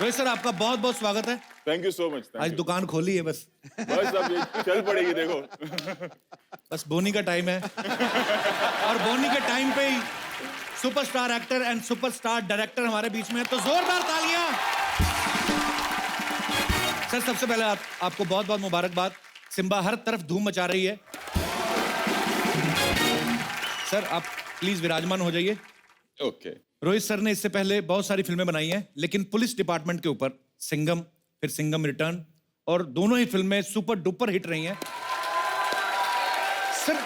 Rohit sir आपका बहुत बहुत स्वागत है। Thank you so much. आज दुकान खोली है बस अब ये चल पड़ेगी देखो। बस बोनी का टाइम है और बोनी के टाइम पे ही superstar actor and superstar director हमारे बीच में है, तो जोरदार तालियां। सर सबसे पहले आपको बहुत बहुत मुबारकबाद। सिम्बा हर तरफ धूम मचा रही है। सर आप प्लीज विराजमान हो जाइए। ओके। रोहित सर ने इससे पहले बहुत सारी फिल्में बनाई हैं, लेकिन पुलिस डिपार्टमेंट के ऊपर सिंघम, फिर सिंघम रिटर्न, और दोनों ही फिल्में सुपर डुपर हिट रही हैं। सर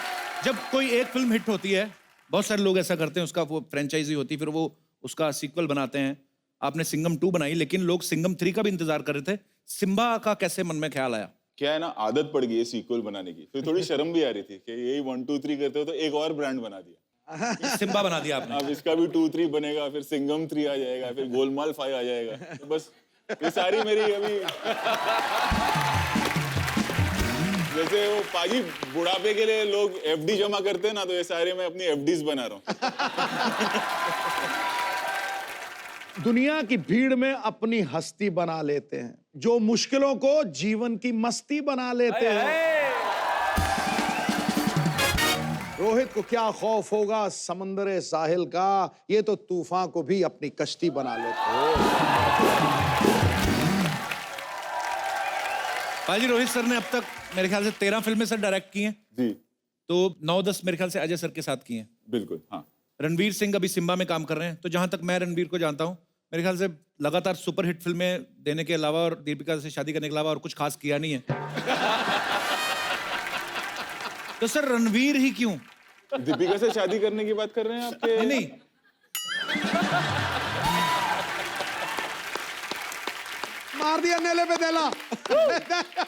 जब कोई एक फिल्म हिट होती है, बहुत सारे लोग ऐसा करते हैं, उसका वो फ्रेंचाइजी होती है, फिर वो उसका सीक्वल बनाते हैं। आपने सिंघम 2 बनाई, लेकिन लोग सिंघम 3 का भी इंतजार कर रहे थे। सिम्बा का कैसे मन में ख्याल आया? क्या है ना, आदत पड़ गई है सीक्वल बनाने की, फिर थोड़ी शर्म भी आ रही थी कि यही 1 2 3 करते हो, तो एक और ब्रांड बना दिया। सिम्बा बना दिया आपने। अब इसका भी 2 3 बनेगा, फिर सिंघम 3 आ जाएगा, फिर गोलमाल 5 आ जाएगा। तो बस ये सारी मेरी अभी जैसे वो पाजी बुढ़ापे के लिए लोग एफडी जमा करते हैं ना, तो ये सारे मैं अपनी एफडीज बना रहा हूँ। दुनिया की भीड़ में अपनी हस्ती बना लेते हैं, जो मुश्किलों को जीवन की मस्ती बना लेते हैं। रोहित को क्या खौफ होगा समंदर साहिल का, ये तो तूफान को भी अपनी कश्ती बना लेते हैं। पाजी रोहित सर ने अब तक मेरे ख्याल से 13 फिल्में सर डायरेक्ट की हैं जी। तो 9-10 मेरे ख्याल से अजय सर के साथ की हैं। बिल्कुल हाँ। रणवीर सिंह अभी सिम्बा में काम कर रहे हैं, तो जहां तक मैं रणवीर को जानता हूं, मेरे ख्याल से लगातार सुपरहिट फिल्में देने के अलावा और दीपिका से शादी करने के अलावा और कुछ खास किया नहीं है। तो सर रणवीर ही क्यों? दीपिका से शादी करने की बात कर रहे हैं आपके? नहीं मार दिया नेले पे देला।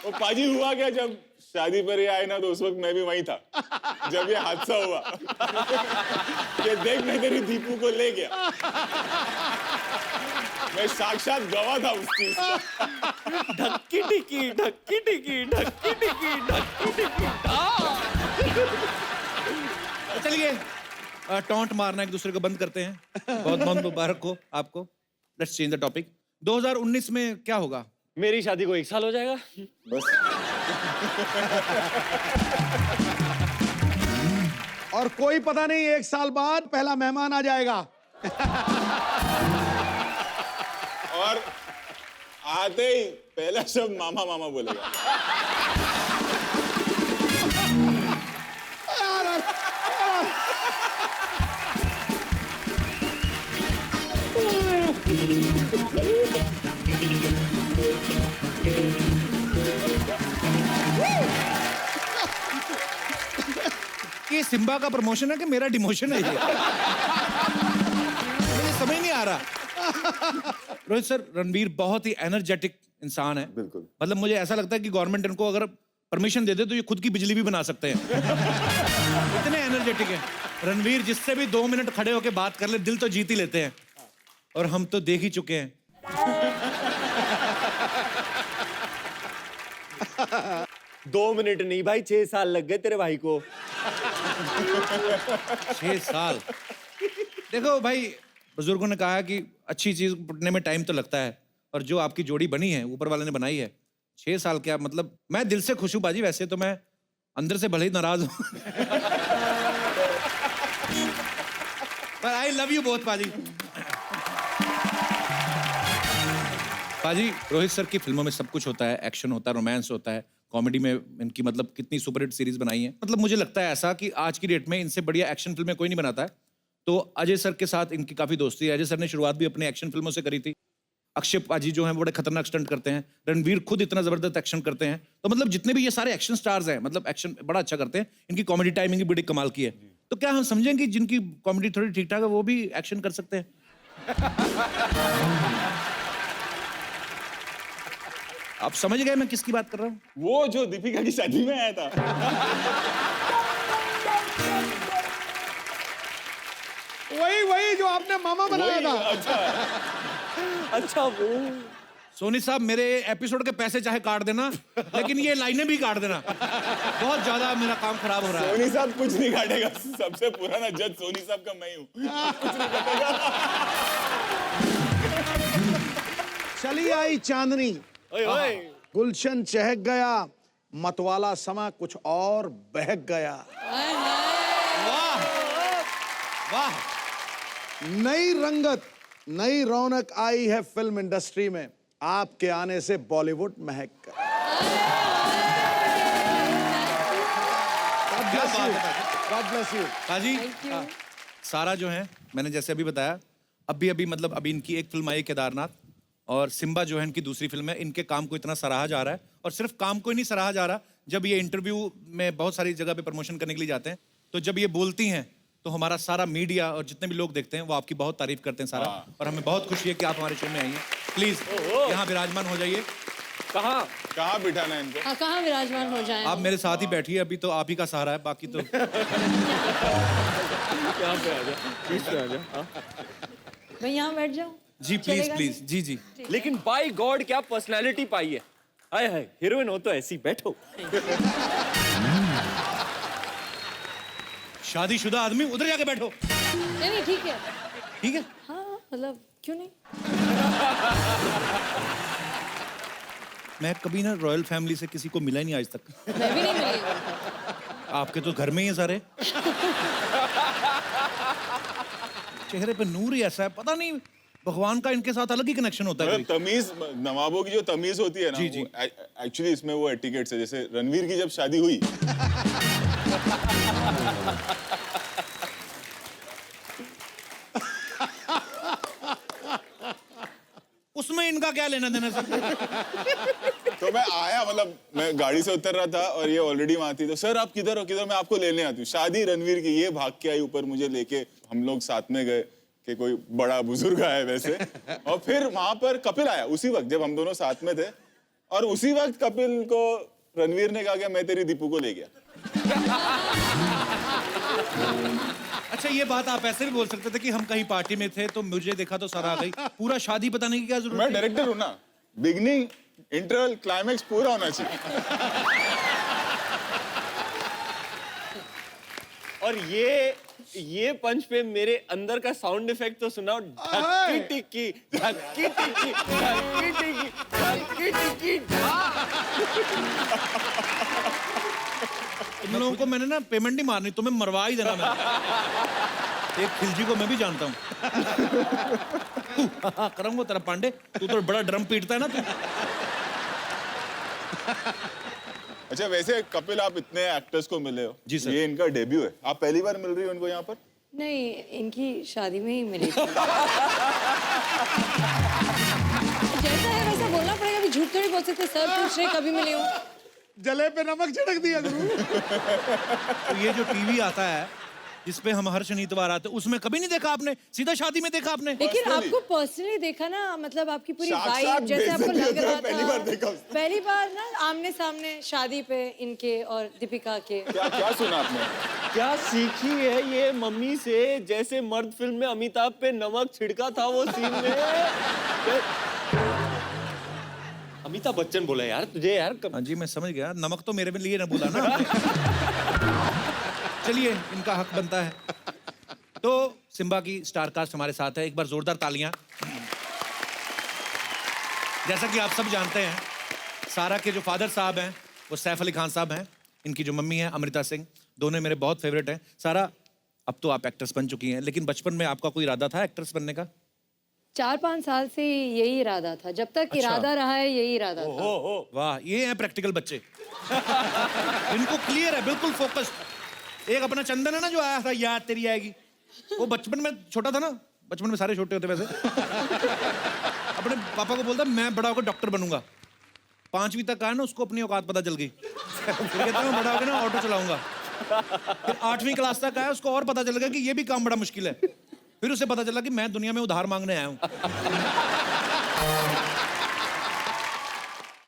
वो पाजी हुआ क्या, जब शादी पर ये आए ना, तो उस वक्त मैं भी वहीं था जब ये हादसा हुआ। ये देख मैं तेरी दीपू को ले गया, मैं साक्षात गवाह था उस चीज का। ढक्की टिकी ढक्की टिकी ढक्की टिकी ढक्की टिकी। चलिए टॉन्ट मारना एक दूसरे को बंद करते हैं। बहुत बहुत मुबारक हो आपको। Let's change the topic. 2019 में क्या होगा? मेरी शादी को 1 साल हो जाएगा। बस और कोई पता नहीं 1 साल बाद पहला मेहमान आ जाएगा। और आते ही पहला शब्द मामा मामा बोलेगा। ये सिम्बा का प्रमोशन है कि मेरा डिमोशन है? ये मुझे समझ नहीं आ रहा। रोहित सर, रणवीर बहुत ही एनर्जेटिक इंसान है। बिल्कुल। मतलब मुझे ऐसा लगता है कि गवर्नमेंट इनको अगर परमिशन दे दे तो ये खुद की बिजली भी बना सकते हैं। इतने एनर्जेटिक हैं रणवीर। जिससे भी 2 मिनट खड़े होकर बात कर ले, दिल तो जीत ही लेते हैं। और हम तो देख ही चुके हैं। 2 मिनट नहीं भाई, 6 साल लग गए तेरे भाई को। 6 साल। देखो भाई, बुजुर्गों ने कहा कि अच्छी चीज बनने में टाइम तो लगता है, और जो आपकी जोड़ी बनी है ऊपर वाले ने बनाई है, 6 साल क्या मतलब। मैं दिल से खुश हूं बाजी, वैसे तो मैं अंदर से भले ही नाराज हूं। पर आई लव यू बोथ बाजी। बाजी रोहित सर की फिल्मों में सब कुछ होता है, एक्शन होता है, रोमांस होता है, कॉमेडी में इनकी मतलब कितनी सुपरहिट सीरीज बनाई है। मतलब मुझे लगता है ऐसा कि आज की डेट में इनसे बढ़िया एक्शन फिल्में कोई नहीं बनाता है। तो अजय सर के साथ इनकी काफी दोस्ती है। अजय सर ने शुरुआत भी अपनी एक्शन फिल्मों से करी थी। अक्षय पाजी जो हैं बड़े खतरनाक स्टंट करते हैं। रणवीर खुद इतना जबरदस्त एक्शन करते हैं। तो मतलब जितने भी ये सारे एक्शन स्टार्स हैं, मतलब एक्शन बड़ा अच्छा करते हैं। इनकी कॉमेडी टाइमिंग भी बड़ी कमाल की है। तो क्या हम समझें कि जिनकी कॉमेडी थोड़ी ठीक ठाक है वो भी एक्शन कर सकते हैं? आप समझ गए मैं किसकी बात कर रहा हूँ? वो जो दीपिका की शादी में आया था। वही जो आपने मामा बनाया था। अच्छा वो सोनी साहब, मेरे एपिसोड के पैसे चाहे काट देना, लेकिन ये लाइनें भी काट देना। बहुत ज्यादा मेरा काम खराब हो रहा है। सोनी साहब कुछ नहीं काटेगा, सबसे पुराना जज सोनी साहब का मैं ही हूँ। चली आई चांदनी, ओए ओए गुलशन चहक गया, मतवाला समा कुछ और बहक गया। वाह वाह। नई रंगत, नई रौनक आई है फिल्म इंडस्ट्री में, आपके आने से बॉलीवुड महक गया। क्या बात है God bless you। काजी। सारा जो है, मैंने जैसे अभी बताया, अभी मतलब अभी इनकी एक फिल्म आई है केदारनाथ, और सिम्बा जो है इनकी दूसरी फिल्म है। इनके काम को इतना सराहा जा रहा है, और सिर्फ काम को ही नहीं सराहा जा रहा, जब ये इंटरव्यू में बहुत सारी जगह पे प्रमोशन करने के लिए जाते हैं, तो जब ये बोलती हैं तो हमारा सारा मीडिया और जितने भी लोग देखते हैं वो आपकी बहुत तारीफ करते हैं सारा। और हमें बहुत खुशी है कि आप हमारे शो में आई हैं। प्लीज यहाँ विराजमान हो जाइए। कहाँ बिठाना है इनको? हाँ, कहाँ विराजमान हो जाए? आप मेरे साथ ही बैठिए, अभी तो आप ही का सहारा है, बाकी तो मैं यहाँ बैठ जाऊँ? जी प्लीज चलेगा प्लीज। जी जी। लेकिन बाय गॉड क्या पर्सनालिटी पाई है। हाय हाय, हीरोइन हो तो ऐसी बैठो। शादीशुदा आदमी, उधर जाके बैठो। नहीं ठीक है। ठीक है। हाँ मतलब क्यों नहीं? मैं कभी ना रॉयल फैमिली से किसी को मिला ही नहीं आज तक। मैं भी नहीं मिली। आपके तो घर में ही है सारे। चेहरे पे नूर ही ऐसा है, पता नहीं भगवान का इनके साथ अलग ही कनेक्शन होता है। मतलब तमीज, नवाबों की जो तमीज होती है ना, जी, जी। एक्चुअली इसमें वो एटिकेट्स है। जैसे रणवीर की जब शादी हुई उसमें इनका क्या लेना देना सर? तो मैं आया, मतलब मैं गाड़ी से उतर रहा था और ये ऑलरेडी वहां थी। तो सर आप किधर हो, किधर? मैं आपको लेने आती हूँ। शादी रणवीर की, ये भाग के आई ऊपर मुझे लेके। हम लोग साथ में गए कि कोई बड़ा बुजुर्ग आया वैसे। और फिर वहां पर कपिल आया उसी वक्त जब हम दोनों साथ में थे, और उसी वक्त कपिल को रणवीर ने कहा कि मैं तेरी दीपू को ले गया। अच्छा, ये बात आप ऐसे भी बोल सकते थे कि हम कहीं पार्टी में थे तो मुझे देखा तो सारा आ गई। पूरा शादी बताने की क्या जरूरत मैं है? डायरेक्टर हूँ ना, बिगनिंग इंटरवल क्लाइमैक्स पूरा होना चाहिए। और ये पंच पे मेरे अंदर का साउंड इफेक्ट तो सुनाओ। धक्की टिक्की, धक्की टिक्की, धक्की टिक्की, धक्की टिक्की। तुम लोगों को मैंने ना पेमेंट नहीं मारनी, तुम्हें मरवा ही देना मैंने। एक खिलजी को मैं भी जानता हूँ। करूँगा तेरा पांडे, तू तो बड़ा ड्रम पीटता है ना तू। अच्छा, वैसे कपिल आप इतने एक्टर्स को मिले हो। जी सर। ये इनका डेब्यू है, आप पहली बार मिल रही हो इनको यहाँ पर? नहीं, इनकी शादी में ही मिली थी। जैसा है वैसा बोलना पड़ेगा, अभी झूठ तो नहीं बोल सकते। सर पूछ रहे कभी मिले हो? जले पे नमक छिड़क दिया गुरु। तो ये जो टीवी आता है जिसपे हम हर शनिवार आते हैं, उसमें कभी नहीं देखा आपने? सीधा शादी में देखा आपने? लेकिन Personally? आपको पर्सनली देखा ना, मतलब आपकी पूरी साथ वाइब साथ जैसे आपको बेइज्जती लग होती है, रहा पहली बार देखा था। उसने। पहली बार ना आमने सामने शादी पे इनके और दीपिका के। क्या क्या सुना आपने? क्या सीखी है ये मम्मी से? जैसे मर्द फिल्म में अमिताभ पे नमक छिड़का था वो सीन में। अमिताभ बच्चन बोला यार तुझे यार। हाँ जी, मैं समझ गया। नमक तो मेरे लिए ना बोला ना। चलिए, इनका हक बनता है। तो सिम्बा की स्टार कास्ट हमारे साथ है, एक बार जोरदार तालियां। जैसा कि आप सब जानते हैं, सारा के जो फादर साहब हैं वो सैफ अली खान साहब हैं। इनकी जो मम्मी है अमृता सिंह, दोनों मेरे बहुत फेवरेट हैं। सारा, अब तो आप एक्ट्रेस बन चुकी हैं, लेकिन बचपन में आपका कोई इरादा था एक्ट्रेस बनने का? 4-5 साल से यही इरादा था, जब तक इरादा रहा है यही इरादा था। वाह, ये हैं प्रैक्टिकल बच्चे। इनको क्लियर है, बिल्कुल फोकस्ड। एक अपना चंदन है ना जो आया था, याद तेरी आएगी, वो बचपन में छोटा था ना, बचपन में सारे छोटे होते वैसे। अपने पापा को बोलता मैं बड़ा होकर डॉक्टर बनूंगा। 5वीं तक आया ना, उसको अपनी औकात पता चल गई। फिर कहता मैं बड़ा होकर ना ऑटो चलाऊंगा। फिर 8वीं क्लास तक आया, उसको और पता चल गया कि ये भी काम बड़ा मुश्किल है। फिर उसे पता चला कि मैं दुनिया में उधार मांगने आया हूँ।